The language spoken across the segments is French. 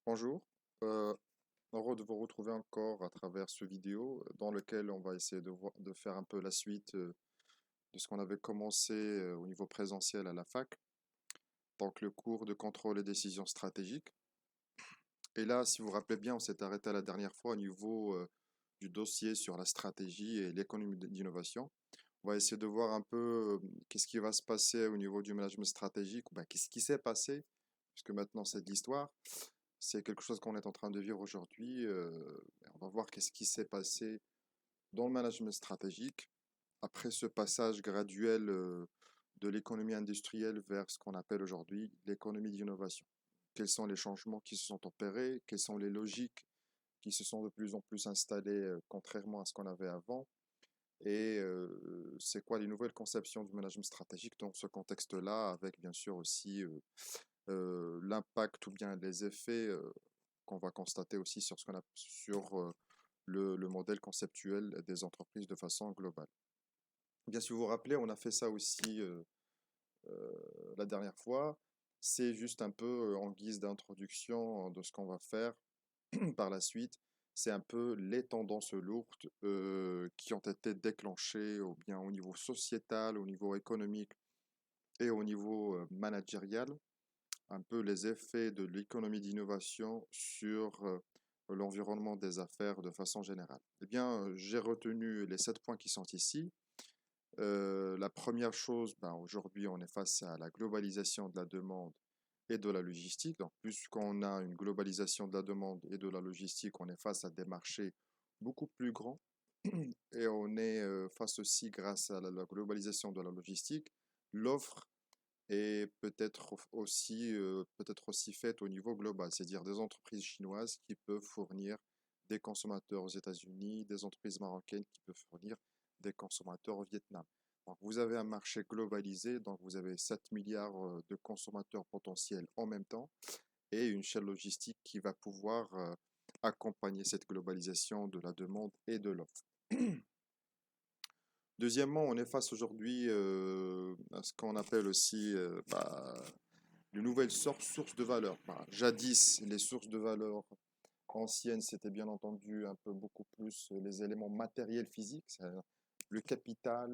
Bonjour, euh, heureux de vous retrouver encore à travers ce vidéo dans lequel on va essayer de faire un peu la suite de ce qu'on avait commencé au niveau présentiel à la fac, donc le cours de contrôle et décision stratégique. Et là, si vous vous rappelez bien, on s'est arrêté la dernière fois au niveau du dossier sur la stratégie et l'économie d'innovation. On va essayer de voir un peu qu'est-ce qui va se passer au niveau du management stratégique, ou ben, qu'est-ce qui s'est passé, puisque maintenant c'est de l'histoire. C'est quelque chose qu'on est en train de vivre aujourd'hui. On va voir qu'est-ce qui s'est passé dans le management stratégique après ce passage graduel de l'économie industrielle vers ce qu'on appelle aujourd'hui l'économie d'innovation. Quels sont les changements qui se sont opérés? Quelles sont les logiques qui se sont de plus en plus installées contrairement à ce qu'on avait avant? Et c'est quoi les nouvelles conceptions du management stratégique dans ce contexte-là, avec bien sûr aussi l'impact ou bien les effets qu'on va constater aussi sur ce qu'on a sur le modèle conceptuel des entreprises de façon globale. Bien, si vous vous rappelez, on a fait ça aussi la dernière fois. C'est juste un peu en guise d'introduction de ce qu'on va faire par la suite. C'est un peu les tendances lourdes qui ont été déclenchées ou bien au niveau sociétal, au niveau économique et au niveau managérial, un peu les effets de l'économie d'innovation sur l'environnement des affaires de façon générale. Eh bien, j'ai retenu les 7 points qui sont ici. La première chose, ben, aujourd'hui, on est face à la globalisation de la demande et de la logistique. Donc, puisqu'on a une globalisation de la demande et de la logistique, on est face à des marchés beaucoup plus grands. Et on est face aussi, grâce à la globalisation de la logistique, l'offre et peut-être aussi faite au niveau global, c'est-à-dire des entreprises chinoises qui peuvent fournir des consommateurs aux États-Unis, des entreprises marocaines qui peuvent fournir des consommateurs au Vietnam. Donc vous avez un marché globalisé, donc vous avez 7 milliards de consommateurs potentiels en même temps et une chaîne logistique qui va pouvoir accompagner cette globalisation de la demande et de l'offre. Deuxièmement, on est face aujourd'hui à ce qu'on appelle aussi de nouvelles sources de valeur. Bah, jadis, les sources de valeur anciennes, c'était bien entendu un peu beaucoup plus les éléments matériels physiques, c'est-à-dire le capital,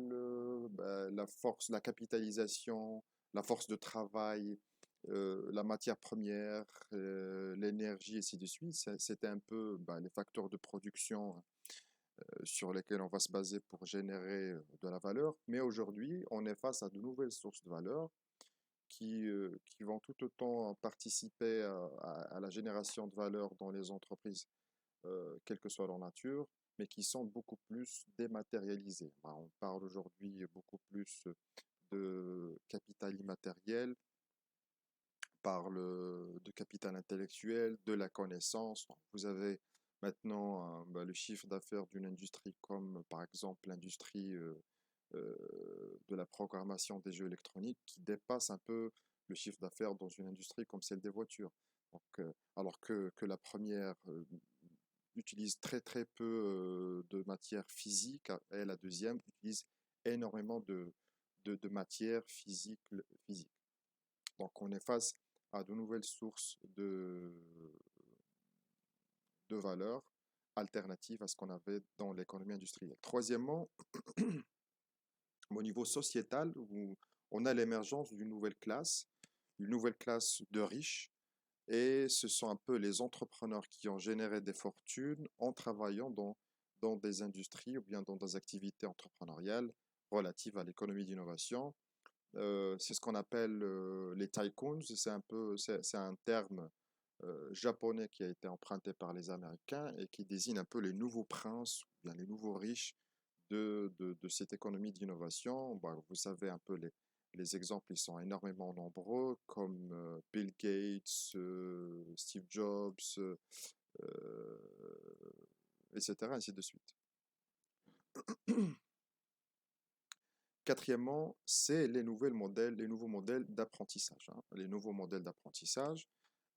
la force, la capitalisation, la force de travail, la matière première, l'énergie, et ainsi de suite. C'était un peu les facteurs de production sur lesquels on va se baser pour générer de la valeur. Mais aujourd'hui, on est face à de nouvelles sources de valeur qui vont tout autant participer à la génération de valeur dans les entreprises, quelle que soit leur nature, mais qui sont beaucoup plus dématérialisées. Ben, on parle aujourd'hui beaucoup plus de capital immatériel, on parle de capital intellectuel, de la connaissance. Donc, vous avez maintenant le chiffre d'affaires d'une industrie comme par exemple l'industrie de la programmation des jeux électroniques qui dépasse un peu le chiffre d'affaires dans une industrie comme celle des voitures. Donc, alors que la première utilise très très peu de matière physique et la deuxième utilise énormément de matière physique. Donc on est face à de nouvelles sources de valeur alternatives à ce qu'on avait dans l'économie industrielle. Troisièmement, au niveau sociétal, où on a l'émergence une nouvelle classe de riches, et ce sont un peu les entrepreneurs qui ont généré des fortunes en travaillant dans des industries ou bien dans des activités entrepreneuriales relatives à l'économie d'innovation. C'est ce qu'on appelle les tycoons. C'est un terme japonais qui a été emprunté par les Américains et qui désigne un peu les nouveaux princes, ou bien les nouveaux riches de cette économie d'innovation. Bah, vous savez un peu les exemples, ils sont énormément nombreux, comme Bill Gates, Steve Jobs, etc., ainsi de suite. Quatrièmement, c'est les nouveaux modèles d'apprentissage, hein. Les nouveaux modèles d'apprentissage.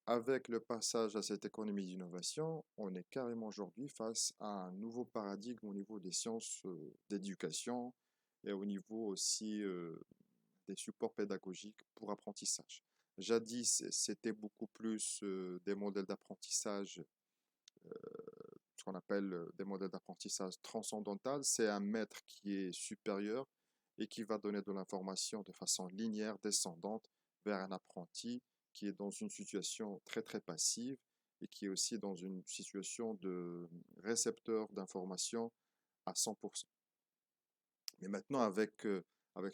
Avec le passage à cette économie d'innovation, on est carrément aujourd'hui face à un nouveau paradigme au niveau des sciences d'éducation et au niveau aussi des supports pédagogiques pour apprentissage. Jadis, c'était beaucoup plus des modèles d'apprentissage, ce qu'on appelle des modèles d'apprentissage transcendantal. C'est un maître qui est supérieur et qui va donner de l'information de façon linéaire, descendante, vers un apprenti qui est dans une situation très très passive et qui est aussi dans une situation de récepteur d'informations à 100%. Mais maintenant, avec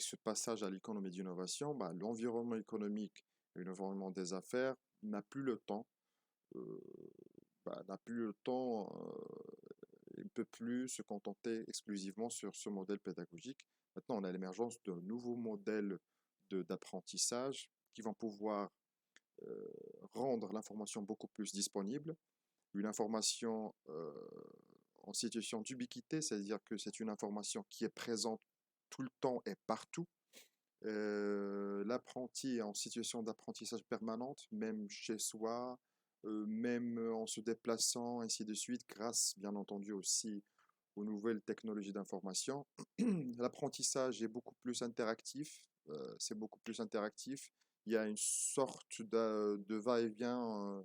ce passage à l'économie d'innovation, bah, l'environnement économique et l'environnement des affaires n'a plus le temps, euh, n'a plus le temps, il ne peut plus se contenter exclusivement sur ce modèle pédagogique. Maintenant, on a l'émergence de nouveaux modèles d'apprentissage qui vont pouvoir euh, rendre l'information beaucoup plus disponible, une information en situation d'ubiquité, c'est-à-dire que c'est une information qui est présente tout le temps et partout. L'apprenti est en situation d'apprentissage permanente, même chez soi, même en se déplaçant, ainsi de suite, grâce bien entendu aussi aux nouvelles technologies d'information. L'apprentissage est beaucoup plus interactif, c'est beaucoup plus interactif. Il y a une sorte de va-et-vient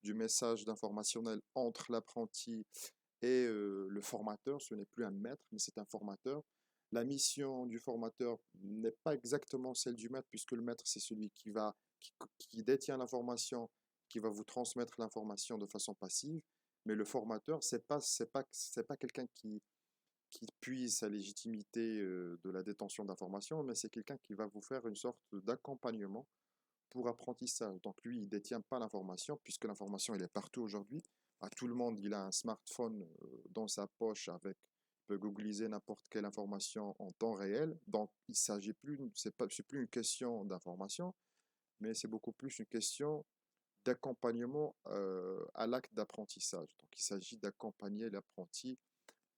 du message d'informationnel entre l'apprenti et le formateur. Ce n'est plus un maître, mais c'est un formateur. La mission du formateur n'est pas exactement celle du maître, puisque le maître, c'est celui qui détient l'information, qui va vous transmettre l'information de façon passive. Mais le formateur, c'est pas quelqu'un qui puise sa légitimité de la détention d'informations, mais c'est quelqu'un qui va vous faire une sorte d'accompagnement pour apprentissage. Donc lui, il ne détient pas l'information, puisque l'information, elle est partout aujourd'hui. À tout le monde, il a un smartphone dans sa poche avec, il peut googliser n'importe quelle information en temps réel. Donc il s'agit plus, c'est plus une question d'information, mais c'est beaucoup plus une question d'accompagnement à l'acte d'apprentissage. Donc il s'agit d'accompagner l'apprenti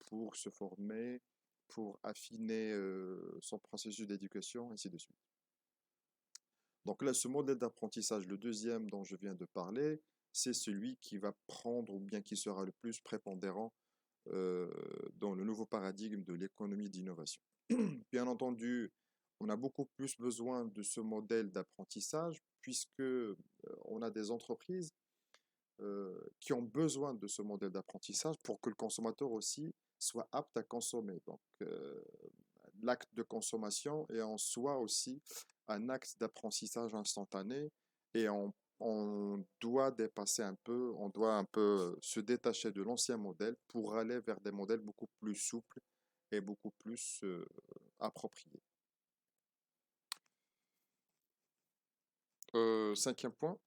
pour se former, pour affiner son processus d'éducation, ainsi de suite. Donc là, ce modèle d'apprentissage, le deuxième dont je viens de parler, c'est celui qui va prendre ou bien qui sera le plus prépondérant euh, dans le nouveau paradigme de l'économie d'innovation. Bien entendu, on a beaucoup plus besoin de ce modèle d'apprentissage puisque on a des entreprises qui ont besoin de ce modèle d'apprentissage pour que le consommateur aussi soit apte à consommer. Donc, l'acte de consommation est en soi aussi un acte d'apprentissage instantané et on doit dépasser un peu, on doit un peu se détacher de l'ancien modèle pour aller vers des modèles beaucoup plus souples et beaucoup plus appropriés. Cinquième point,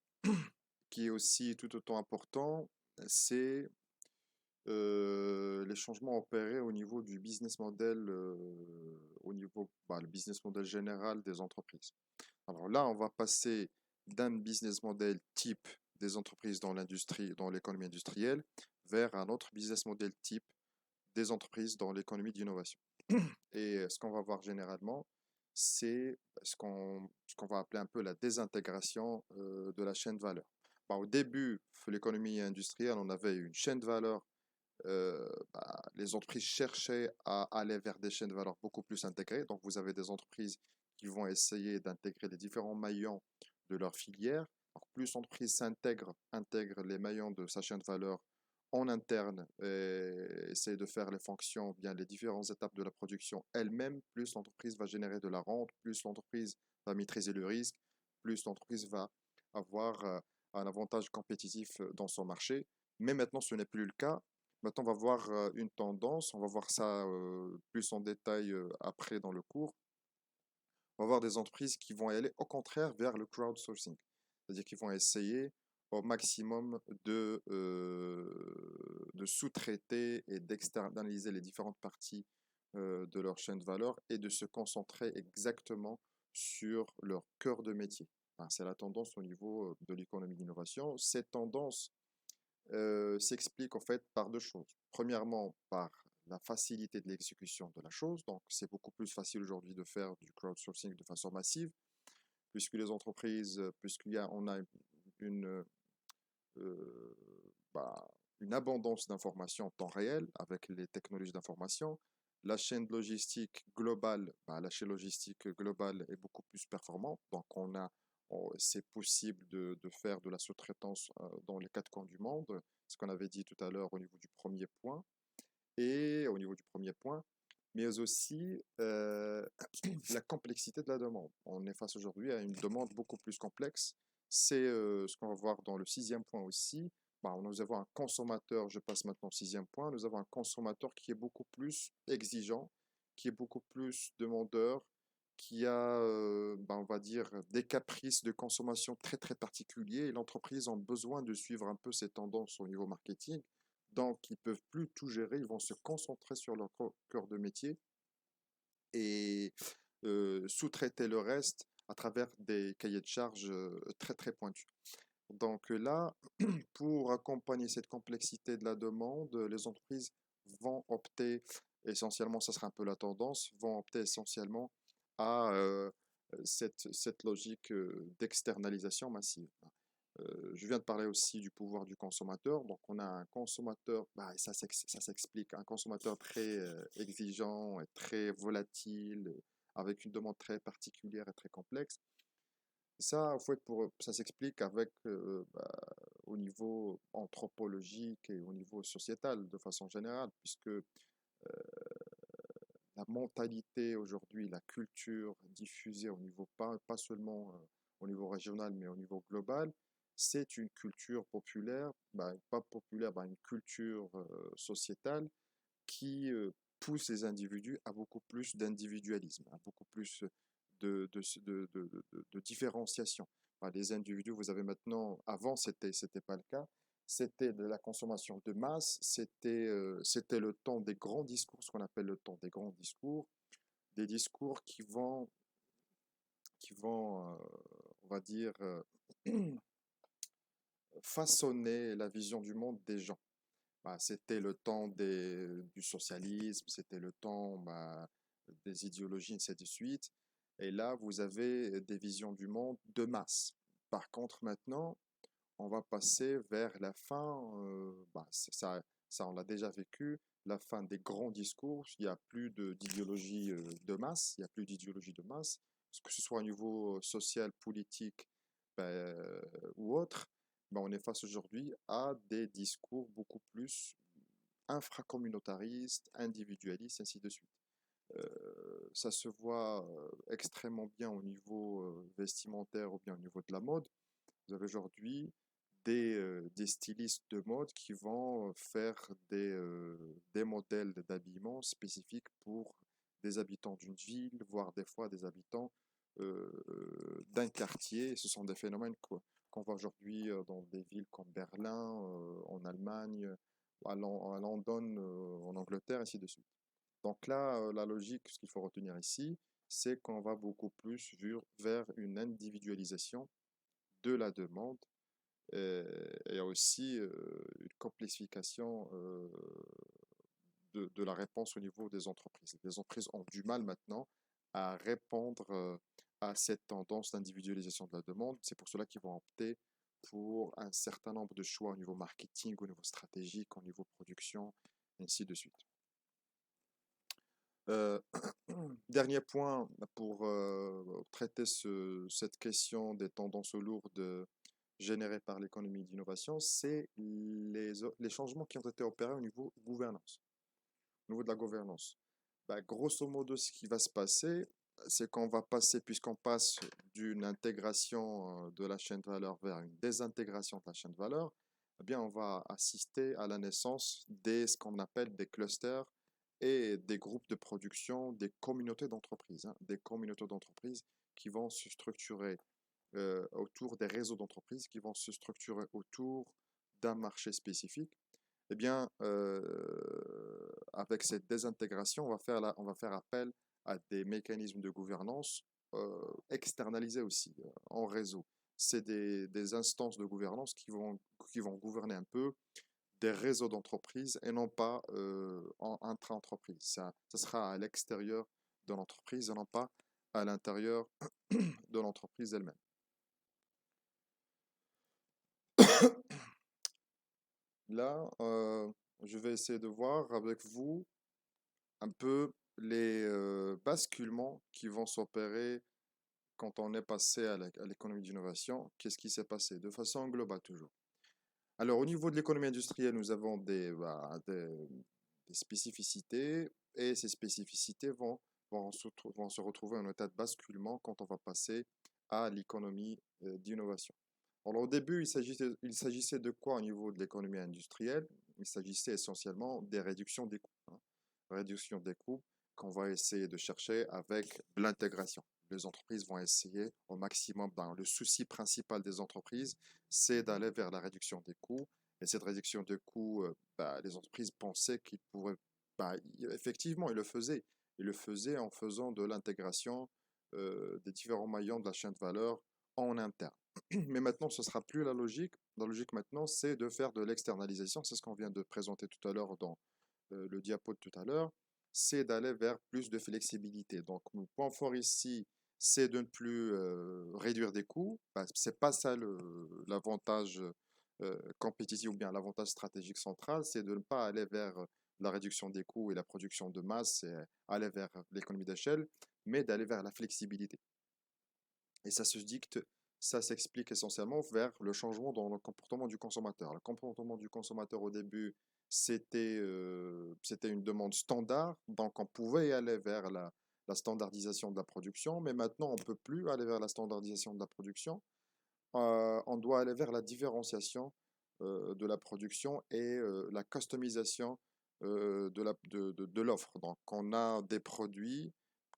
qui est aussi tout autant important, c'est les changements opérés au niveau du business model, au niveau, le business model général des entreprises. Alors là, on va passer d'un business model type des entreprises dans l'industrie, dans l'économie industrielle, vers un autre business model type des entreprises dans l'économie d'innovation. Et ce qu'on va voir généralement, c'est ce qu'on va appeler un peu la désintégration de la chaîne de valeur. Au début de l'économie industrielle, on avait une chaîne de valeur. Les entreprises cherchaient à aller vers des chaînes de valeur beaucoup plus intégrées. Donc, vous avez des entreprises qui vont essayer d'intégrer les différents maillons de leur filière. Donc, plus l'entreprise intègre les maillons de sa chaîne de valeur en interne et essaie de faire les fonctions, bien les différentes étapes de la production elle-même, plus l'entreprise va générer de la rente, plus l'entreprise va maîtriser le risque, plus l'entreprise va avoir un avantage compétitif dans son marché. Mais maintenant, ce n'est plus le cas. Maintenant, on va voir une tendance, on va voir ça plus en détail après dans le cours. On va voir des entreprises qui vont aller au contraire vers le crowdsourcing, c'est-à-dire qu'ils vont essayer au maximum de sous-traiter et d'externaliser les différentes parties de leur chaîne de valeur et de se concentrer exactement sur leur cœur de métier. Enfin, c'est la tendance au niveau de l'économie d'innovation. Cette tendance s'explique en fait par deux choses. Premièrement, par la facilité de l'exécution de la chose. Donc, c'est beaucoup plus facile aujourd'hui de faire du crowdsourcing de façon massive, puisque les entreprises, on a une, euh, bah, une abondance d'informations en temps réel avec les technologies d'information. La chaîne logistique globale, la chaîne logistique globale est beaucoup plus performante. Donc, c'est possible de faire de la sous-traitance dans les quatre coins du monde, ce qu'on avait dit tout à l'heure au niveau du premier point, et au niveau du premier point, mais aussi la complexité de la demande. On est face aujourd'hui à une demande beaucoup plus complexe. C'est ce qu'on va voir dans le sixième point aussi. Bah, nous avons un consommateur, je passe maintenant au sixième point, nous avons un consommateur qui est beaucoup plus exigeant, qui est beaucoup plus demandeur, qui a, bah, on va dire, des caprices de consommation très très particuliers et l'entreprise a besoin de suivre un peu ces tendances au niveau marketing. Donc, ils ne peuvent plus tout gérer, ils vont se concentrer sur leur cœur de métier et sous-traiter le reste à travers des cahiers de charges très très pointus. Donc là, pour accompagner cette complexité de la demande, les entreprises vont opter essentiellement, ça sera un peu la tendance, vont opter essentiellement à cette logique d'externalisation massive. Je viens de parler aussi du pouvoir du consommateur. Donc, on a un consommateur, bah, ça s'explique, un consommateur très exigeant et très volatile, avec une demande très particulière et très complexe. Ça, en fait, ça s'explique avec, au niveau anthropologique et au niveau sociétal de façon générale, puisque la mentalité aujourd'hui, la culture diffusée au niveau, pas seulement au niveau régional, mais au niveau global, c'est une culture populaire, bah, pas populaire, bah, une culture sociétale qui pousse les individus à beaucoup plus d'individualisme, à beaucoup plus de différenciation. Bah, les individus, vous avez maintenant, avant, c'était pas le cas, c'était de la consommation de masse, c'était le temps des grands discours, ce qu'on appelle le temps des grands discours, des discours qui vont on va dire, façonner la vision du monde des gens. Bah, c'était le temps du socialisme, c'était le temps bah, des idéologies, ainsi de suite. Et là, vous avez des visions du monde de masse. Par contre, maintenant, on va passer vers la fin, bah, ça on l'a déjà vécu, la fin des grands discours. Il n'y a plus d'idéologie de masse, il n'y a plus d'idéologie de masse, que ce soit au niveau social, politique bah, ou autre. Bah, on est face aujourd'hui à des discours beaucoup plus infracommunautaristes, individualistes, ainsi de suite. Ça se voit extrêmement bien au niveau vestimentaire ou bien au niveau de la mode. Vous avez aujourd'hui des stylistes de mode qui vont faire des modèles d'habillement spécifiques pour des habitants d'une ville, voire des fois des habitants d'un quartier. Ce sont des phénomènes qu'on voit aujourd'hui dans des villes comme Berlin, en Allemagne, à London, en Angleterre, ainsi de suite. Donc là, la logique, ce qu'il faut retenir ici, c'est qu'on va beaucoup plus vers une individualisation de la demande et aussi une complexification de la réponse au niveau des entreprises. Les entreprises ont du mal maintenant à répondre à cette tendance d'individualisation de la demande. C'est pour cela qu'ils vont opter pour un certain nombre de choix au niveau marketing, au niveau stratégique, au niveau production, ainsi de suite. Euh, Dernier point pour traiter cette question des tendances lourdes générées par l'économie d'innovation, c'est les changements qui ont été opérés au niveau gouvernance, au niveau de la gouvernance. Bah, grosso modo, ce qui va se passer, c'est qu'on va passer, puisqu'on passe d'une intégration de la chaîne de valeur vers une désintégration de la chaîne de valeur, eh bien, on va assister à la naissance ce qu'on appelle des clusters et des groupes de production, des communautés d'entreprises, hein, des communautés d'entreprises qui vont se structurer autour des réseaux d'entreprises, qui vont se structurer autour d'un marché spécifique. Eh bien, avec cette désintégration, on va faire appel à des mécanismes de gouvernance externalisés aussi en réseau. C'est des instances de gouvernance qui vont gouverner un peu des réseaux d'entreprises et non pas en intra-entreprise. Ça sera à l'extérieur de l'entreprise et non pas à l'intérieur de l'entreprise elle-même. Là, je vais essayer de voir avec vous un peu les basculements qui vont s'opérer quand on est passé à l'économie d'innovation, qu'est-ce qui s'est passé? De façon globale toujours. Alors, au niveau de l'économie industrielle, nous avons des spécificités et ces spécificités vont se retrouver en état de basculement quand on va passer à l'économie d'innovation. Alors, au début, il s'agissait de quoi au niveau de l'économie industrielle? Il s'agissait essentiellement des réductions des coûts, hein. Réduction des coûts qu'on va essayer de chercher avec l'intégration. Les entreprises vont essayer au maximum, le souci principal des entreprises, c'est d'aller vers la réduction des coûts. Et cette réduction de coûts, les entreprises pensaient qu'ils pourraient, effectivement, ils le faisaient. Ils le faisaient en faisant de l'intégration des différents maillons de la chaîne de valeur en interne. Mais maintenant, ce ne sera plus la logique. La logique maintenant, c'est de faire de l'externalisation. C'est ce qu'on vient de présenter tout à l'heure dans le diapo de tout à l'heure. C'est d'aller vers plus de flexibilité. Donc, mon point fort ici, c'est de ne plus réduire des coûts. Ce n'est pas ça l'avantage compétitif ou bien l'avantage stratégique central. C'est de ne pas aller vers la réduction des coûts et la production de masse et aller vers l'économie d'échelle, mais d'aller vers la flexibilité. Et ça se dicte, ça s'explique essentiellement vers le changement dans le comportement du consommateur. Le comportement du consommateur au début, c'était une demande standard, donc on pouvait aller vers la standardisation de la production, mais maintenant on ne peut plus aller vers la standardisation de la production. On doit aller vers la différenciation de la production et la customisation de l'offre. Donc on a des produits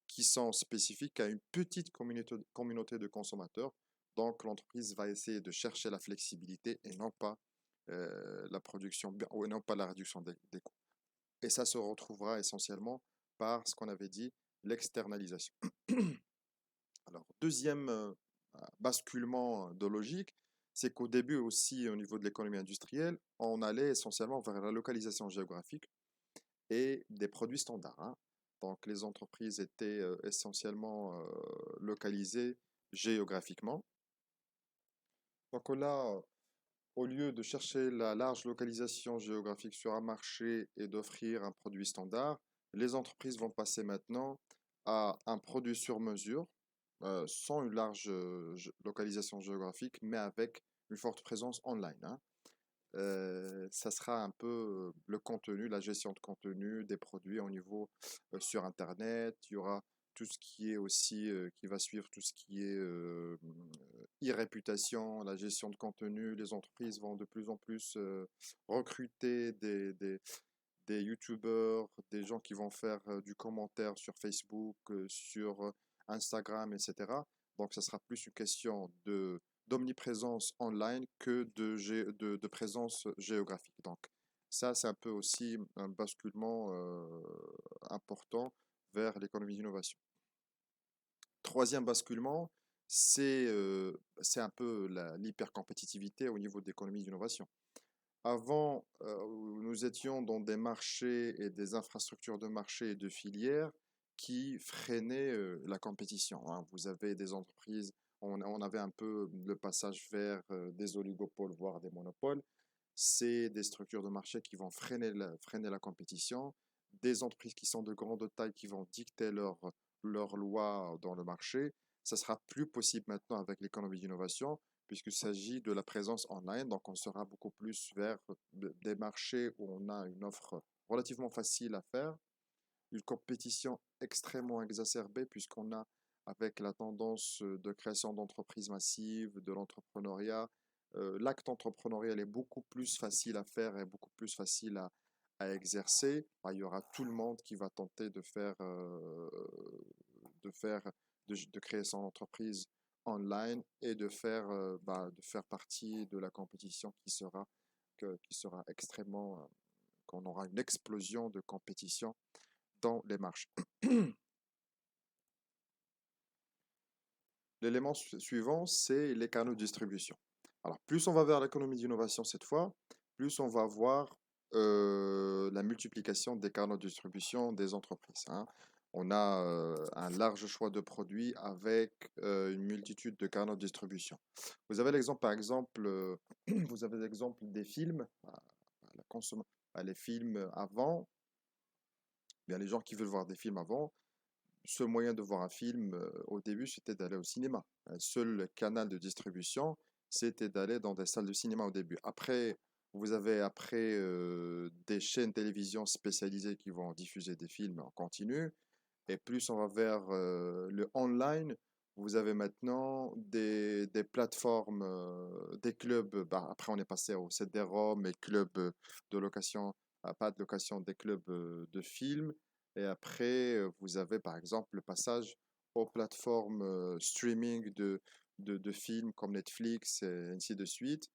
qui sont spécifiques à une petite communauté de consommateurs. Donc, l'entreprise va essayer de chercher la flexibilité et non pas la production, ou non pas la réduction des coûts. Et ça se retrouvera essentiellement par ce qu'on avait dit, l'externalisation. Alors, deuxième basculement de logique, c'est qu'au début aussi, au niveau de l'économie industrielle, on allait essentiellement vers la localisation géographique et des produits standards, hein. Donc, les entreprises étaient essentiellement localisées géographiquement. Donc, là, au lieu de chercher la large localisation géographique sur un marché et d'offrir un produit standard, les entreprises vont passer maintenant à un produit sur mesure, sans une large localisation géographique, mais avec une forte présence online, hein. Ça sera un peu le contenu, la gestion de contenu des produits au niveau sur Internet. Il y aura tout ce qui est aussi, qui va suivre tout ce qui est e-réputation, la gestion de contenu. Les entreprises vont de plus en plus recruter des YouTubers, des gens qui vont faire du commentaire sur Facebook, sur Instagram, etc. Donc, ça sera plus une question d'omniprésence online que de présence géographique. Donc, ça, c'est un peu aussi un basculement important vers l'économie d'innovation. Troisième basculement, c'est un peu l'hypercompétitivité au niveau de l'économie d'innovation. Avant, nous étions dans des marchés et des infrastructures de marché et de filières qui freinaient la compétition, hein. Vous avez des entreprises, on avait un peu le passage vers des oligopoles, voire des monopoles. C'est des structures de marché qui vont freiner la compétition, des entreprises qui sont de grande taille qui vont dicter leurs lois dans le marché. Ça sera plus possible maintenant avec l'économie d'innovation puisqu'il s'agit de la présence online. Donc, on sera beaucoup plus vers des marchés où on a une offre relativement facile à faire, une compétition extrêmement exacerbée, puisqu'on a, avec la tendance de création d'entreprises massives, de l'entrepreneuriat, l'acte entrepreneurial est beaucoup plus facile à faire et beaucoup plus facile à exercer. Il y aura tout le monde qui va tenter de faire, de créer son entreprise online et de faire partie de la compétition qui sera extrêmement, qu'on aura une explosion de compétition dans les marchés. L'élément suivant, c'est les canaux de distribution. Alors, plus on va vers l'économie d'innovation cette fois, plus on va voir la multiplication des canaux de distribution des entreprises, hein. On a un large choix de produits avec une multitude de canaux de distribution. Vous avez l'exemple, par exemple, vous avez l'exemple des films, les films avant, bien les gens qui veulent voir des films avant, seul moyen de voir un film au début, c'était d'aller au cinéma. Un seul canal de distribution, c'était d'aller dans des salles de cinéma au début. Après, vous avez des chaînes télévision spécialisées qui vont diffuser des films en continu. Et plus on va vers le online, vous avez maintenant des plateformes, des clubs. Bah, après, on est passé au CD-ROM et clubs de location, pas de location, des clubs de films. Et après, vous avez par exemple le passage aux plateformes streaming de films comme Netflix et ainsi de suite.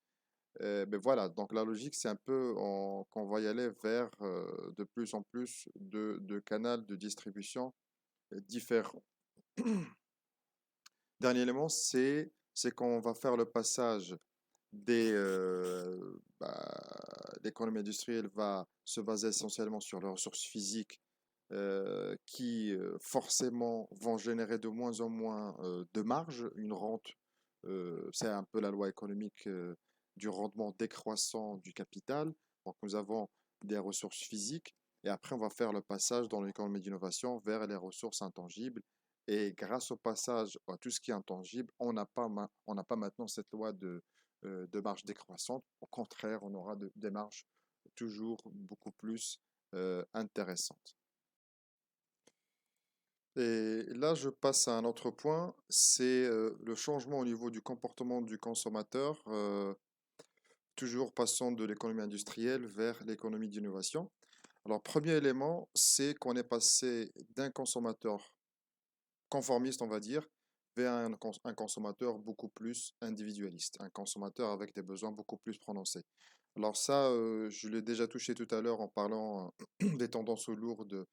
Ben voilà, donc la logique, c'est un peu qu'on va y aller vers de plus en plus de canaux de distribution différents. Dernier élément, c'est qu'on va faire le passage l'économie industrielle va se baser essentiellement sur les ressources physiques qui forcément vont générer de moins en moins de marge, une rente. C'est un peu la loi économique du rendement décroissant du capital. Donc nous avons des ressources physiques et après on va faire le passage dans l'économie d'innovation vers les ressources intangibles. Et grâce au passage à tout ce qui est intangible, on n'a pas maintenant cette loi de marge décroissante. Au contraire, on aura des marges toujours beaucoup plus intéressantes. Et là, je passe à un autre point, c'est le changement au niveau du comportement du consommateur, toujours passant de l'économie industrielle vers l'économie d'innovation. Alors, premier élément, c'est qu'on est passé d'un consommateur conformiste, on va dire, vers un consommateur beaucoup plus individualiste, un consommateur avec des besoins beaucoup plus prononcés. Alors ça, je l'ai déjà touché tout à l'heure en parlant des tendances lourdes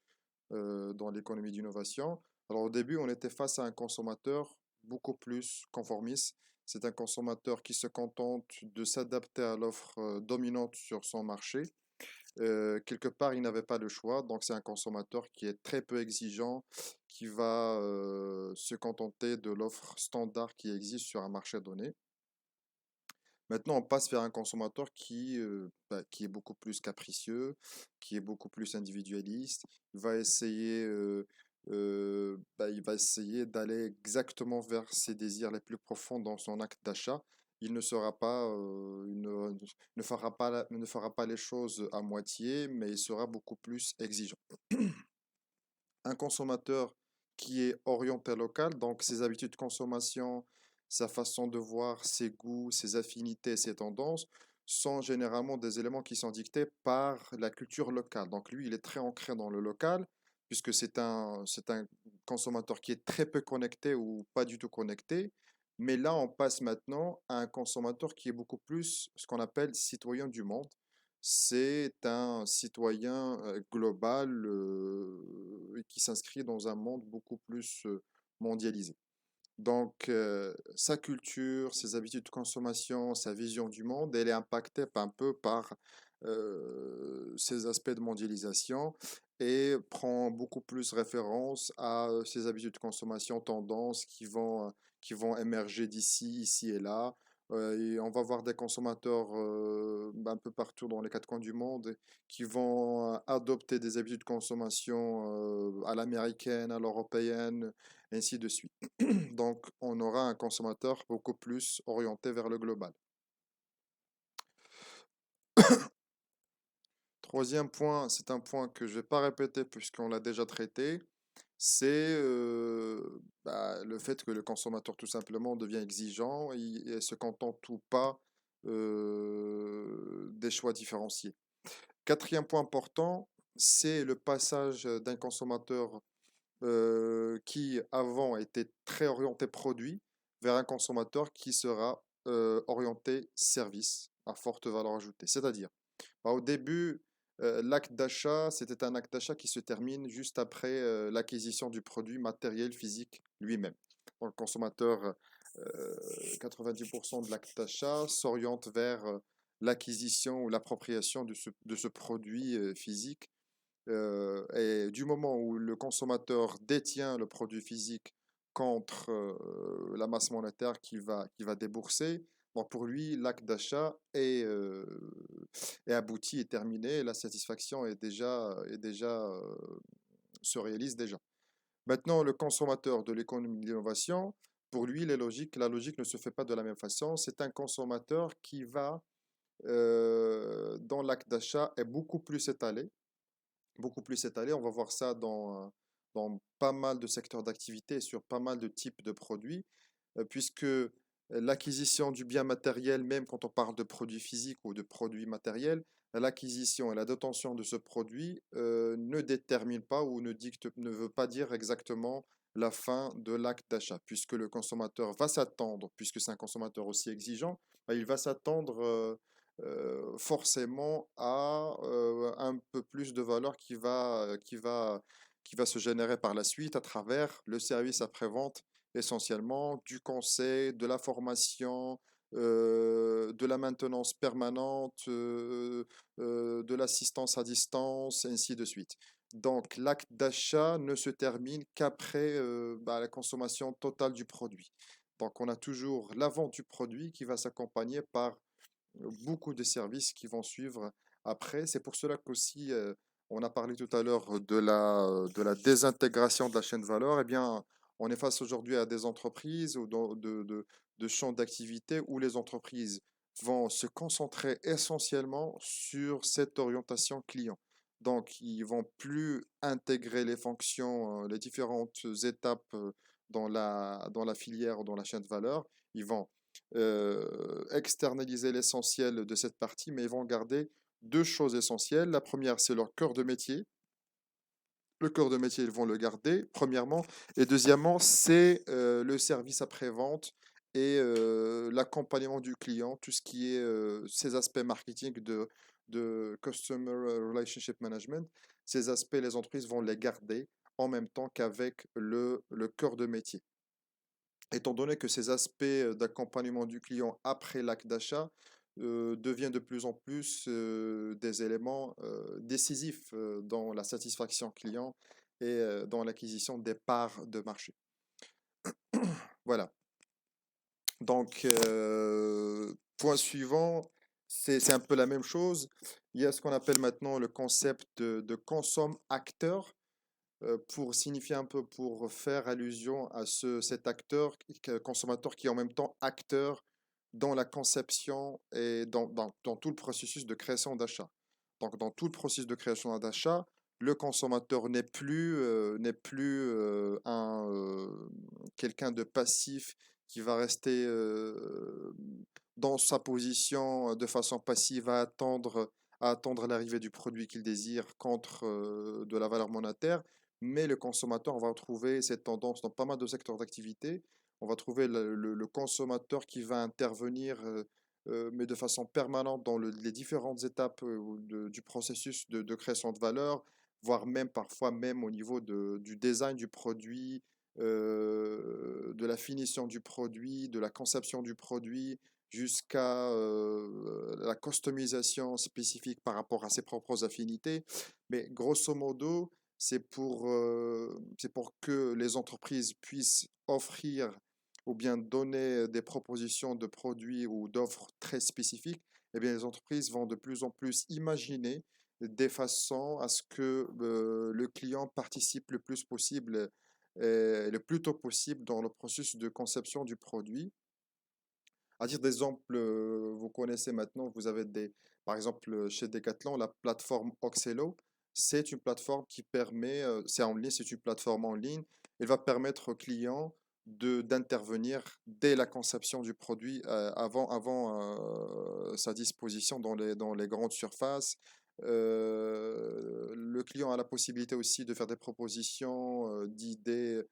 dans l'économie d'innovation. Alors au début, on était face à un consommateur beaucoup plus conformiste. C'est un consommateur qui se contente de s'adapter à l'offre dominante sur son marché. Quelque part, il n'avait pas le choix, donc c'est un consommateur qui est très peu exigeant, qui va se contenter de l'offre standard qui existe sur un marché donné. Maintenant, on passe vers un consommateur qui est beaucoup plus capricieux, qui est beaucoup plus individualiste. Il va essayer d'aller exactement vers ses désirs les plus profonds dans son acte d'achat. Il ne sera pas, il ne fera pas les choses à moitié, mais il sera beaucoup plus exigeant. Un consommateur qui est orienté local, donc ses habitudes de consommation, sa façon de voir, ses goûts, ses affinités, ses tendances, sont généralement des éléments qui sont dictés par la culture locale. Donc lui, il est très ancré dans le local, puisque c'est un consommateur qui est très peu connecté ou pas du tout connecté. Mais là, on passe maintenant à un consommateur qui est beaucoup plus ce qu'on appelle citoyen du monde. C'est un citoyen global qui s'inscrit dans un monde beaucoup plus mondialisé. Donc, sa culture, ses habitudes de consommation, sa vision du monde, elle est impactée un peu par ces aspects de mondialisation et prend beaucoup plus référence à ces habitudes de consommation, tendances qui vont émerger d'ici, ici et là. Et on va voir des consommateurs un peu partout dans les quatre coins du monde qui vont adopter des habitudes de consommation à l'américaine, à l'européenne, ainsi de suite. Donc, on aura un consommateur beaucoup plus orienté vers le global. Troisième point, c'est un point que je ne vais pas répéter puisqu'on l'a déjà traité, c'est le fait que le consommateur tout simplement devient exigeant et se contente ou pas des choix différenciés. Quatrième point important, c'est le passage d'un consommateur qui avant était très orienté produit vers un consommateur qui sera orienté service à forte valeur ajoutée. C'est-à-dire, au début, l'acte d'achat, c'était un acte d'achat qui se termine juste après l'acquisition du produit matériel physique lui-même. Donc, le consommateur, 90% de l'acte d'achat s'oriente vers l'acquisition ou l'appropriation de ce produit physique et du moment où le consommateur détient le produit physique contre la masse monétaire qu'il va débourser, donc pour lui, l'acte d'achat est abouti, est terminé, la satisfaction est déjà se réalise déjà. Maintenant, le consommateur de l'économie de l'innovation, pour lui, la logique ne se fait pas de la même façon. C'est un consommateur qui va, dans l'acte d'achat, est beaucoup plus étalé. Beaucoup plus étalé. On va voir ça dans pas mal de secteurs d'activité, sur pas mal de types de produits, puisque l'acquisition du bien matériel, même quand on parle de produits physiques ou de produits matériels, l'acquisition et la détention de ce produit ne détermine pas ou ne veut pas dire exactement la fin de l'acte d'achat, puisque le consommateur va s'attendre, puisque c'est un consommateur aussi exigeant, bah, il va s'attendre forcément à un peu plus de valeur qui va se générer par la suite à travers le service après-vente essentiellement, du conseil, de la formation, de la maintenance permanente, de l'assistance à distance, et ainsi de suite. Donc, l'acte d'achat ne se termine qu'après la consommation totale du produit. Donc, on a toujours la vente du produit qui va s'accompagner par beaucoup de services qui vont suivre après. C'est pour cela qu'aussi, on a parlé tout à l'heure de la désintégration de la chaîne de valeur. Eh bien, on est face aujourd'hui à des entreprises ou de champs d'activité où les entreprises vont se concentrer essentiellement sur cette orientation client. Donc, ils vont plus intégrer les fonctions, les différentes étapes dans la filière ou dans la chaîne de valeur. Ils vont externaliser l'essentiel de cette partie, mais ils vont garder deux choses essentielles. La première, c'est leur cœur de métier. Le cœur de métier, ils vont le garder, premièrement. Et deuxièmement, c'est le service après-vente et l'accompagnement du client, tout ce qui est ces aspects marketing de Customer Relationship Management. Ces aspects, les entreprises vont les garder en même temps qu'avec le cœur de métier. Étant donné que ces aspects d'accompagnement du client après l'acte d'achat deviennent de plus en plus des éléments décisifs dans la satisfaction client et dans l'acquisition des parts de marché. Voilà. Donc, point suivant, c'est un peu la même chose. Il y a ce qu'on appelle maintenant le concept de consomme-acteur pour signifier un peu, pour faire allusion à cet acteur, consommateur qui est en même temps acteur dans la conception et dans tout le processus de création d'achat. Donc, dans tout le processus de création d'achat, le consommateur n'est plus quelqu'un de passif qui va rester dans sa position de façon passive à attendre l'arrivée du produit qu'il désire contre de la valeur monétaire. Mais le consommateur, on va trouver cette tendance dans pas mal de secteurs d'activité. On va trouver le consommateur qui va intervenir, mais de façon permanente dans les différentes étapes du processus de création de valeur, voire même parfois même au niveau du design du produit, de la finition du produit, de la conception du produit, jusqu'à la customisation spécifique par rapport à ses propres affinités. Mais grosso modo, c'est pour que les entreprises puissent offrir ou bien donner des propositions de produits ou d'offres très spécifiques. Eh bien, les entreprises vont de plus en plus imaginer des façons à ce que le client participe le plus possible et le plus tôt possible dans le processus de conception du produit. À titre d'exemple, vous connaissez maintenant, par exemple, chez Decathlon, la plateforme Oxelo. C'est une plateforme qui permet, c'est en ligne, c'est une plateforme en ligne. Elle va permettre au client d'intervenir dès la conception du produit, avant sa disposition dans les grandes surfaces. Le client a la possibilité aussi de faire des propositions, d'idées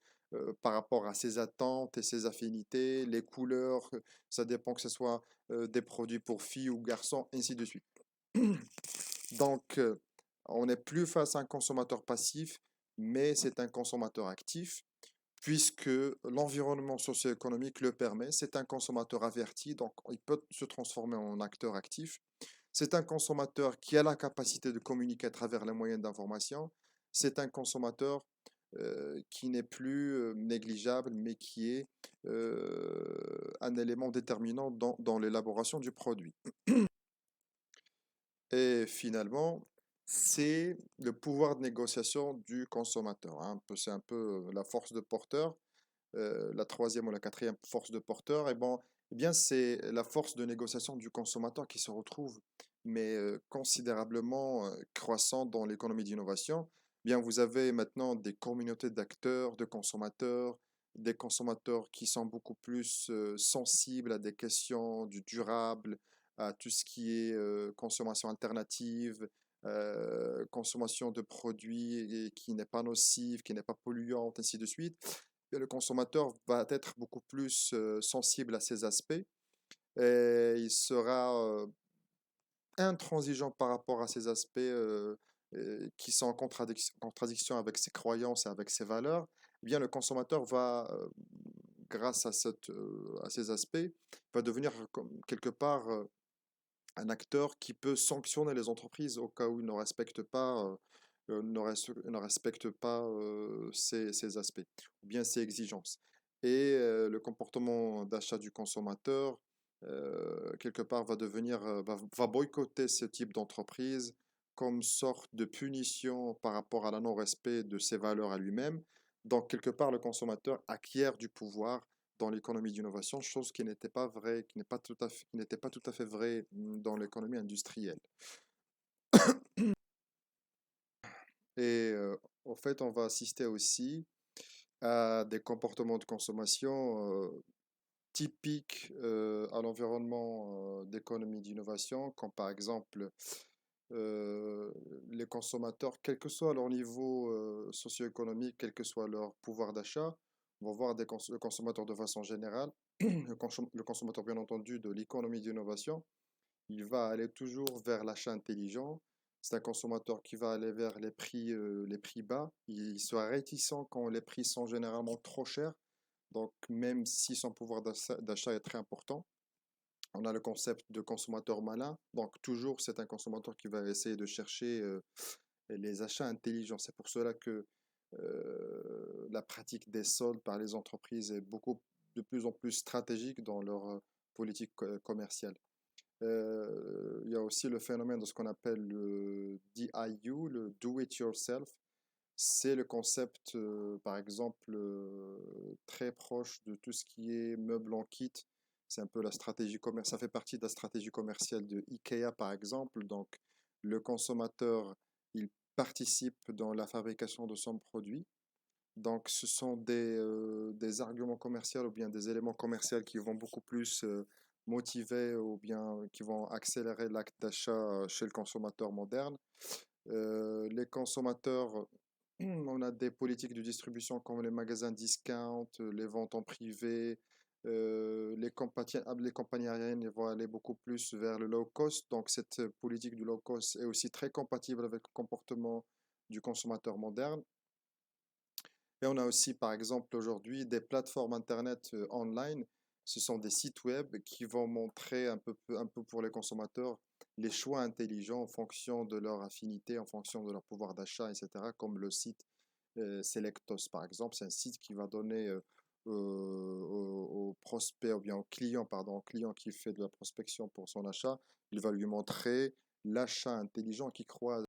par rapport à ses attentes et ses affinités, les couleurs, ça dépend que ce soit des produits pour filles ou garçons, ainsi de suite. Donc, on n'est plus face à un consommateur passif, mais c'est un consommateur actif, puisque l'environnement socio-économique le permet. C'est un consommateur averti, donc il peut se transformer en acteur actif. C'est un consommateur qui a la capacité de communiquer à travers les moyens d'information. C'est un consommateur qui n'est plus négligeable, mais qui est un élément déterminant dans l'élaboration du produit. Et finalement, c'est le pouvoir de négociation du consommateur, hein. C'est un peu la force de porteur, la troisième ou la quatrième force de porteur. Et bon, eh bien, c'est la force de négociation du consommateur qui se retrouve, mais considérablement croissant dans l'économie d'innovation. Eh bien, vous avez maintenant des communautés d'acteurs, de consommateurs, des consommateurs qui sont beaucoup plus sensibles à des questions du durable, à tout ce qui est consommation alternative, consommation de produits qui n'est pas nocif, qui n'est pas polluante, ainsi de suite. Et le consommateur va être beaucoup plus sensible à ces aspects et il sera intransigeant par rapport à ces aspects qui sont en contradiction avec ses croyances et avec ses valeurs. Eh bien, le consommateur va, grâce à ces aspects, va devenir quelque part un acteur qui peut sanctionner les entreprises au cas où ils ne respectent pas, ne respectent pas ces aspects ou bien ces exigences. Et le comportement d'achat du consommateur, quelque part, va boycotter ce type d'entreprise comme sorte de punition par rapport à la non-respect de ses valeurs à lui-même. Donc, quelque part, le consommateur acquiert du pouvoir dans l'économie d'innovation, chose qui n'était pas vraie, qui n'était pas tout à fait vraie dans l'économie industrielle. Et au fait, on va assister aussi à des comportements de consommation typiques à l'environnement d'économie d'innovation, comme par exemple euh, les consommateurs, quel que soit leur niveau socio-économique, quel que soit leur pouvoir d'achat, vont voir le consommateur de façon générale, le consommateur bien entendu de l'économie d'innovation, il va aller toujours vers l'achat intelligent. C'est un consommateur qui va aller vers les prix bas. Il sera réticent quand les prix sont généralement trop chers. Donc, même si son pouvoir d'achat est très important, on a le concept de consommateur malin. Donc, toujours, c'est un consommateur qui va essayer de chercher les achats intelligents. C'est pour cela que la pratique des soldes par les entreprises est de plus en plus stratégique dans leur politique commerciale. Il y a aussi le phénomène de ce qu'on appelle le DIU, le Do It Yourself. C'est le concept, par exemple, très proche de tout ce qui est meubles en kit. C'est un peu la stratégie commerciale. Ça fait partie de la stratégie commerciale de IKEA, par exemple. Donc, le consommateur, il participe dans la fabrication de son produit. Donc, ce sont des arguments commerciaux ou bien des éléments commerciaux qui vont beaucoup plus motiver ou bien qui vont accélérer l'acte d'achat chez le consommateur moderne. Les consommateurs, on a des politiques de distribution comme les magasins discount, les ventes en privé. Les compagnies aériennes vont aller beaucoup plus vers le low cost. Donc, cette politique du low cost est aussi très compatible avec le comportement du consommateur moderne. Et on a aussi, par exemple, aujourd'hui, des plateformes Internet online. Ce sont des sites web qui vont montrer un peu pour les consommateurs les choix intelligents en fonction de leur affinité, en fonction de leur pouvoir d'achat, etc. Comme le site Selectos, par exemple. C'est un site qui va donner au prospect, ou bien au client, pardon, au client qui fait de la prospection pour son achat, il va lui montrer l'achat intelligent qui croise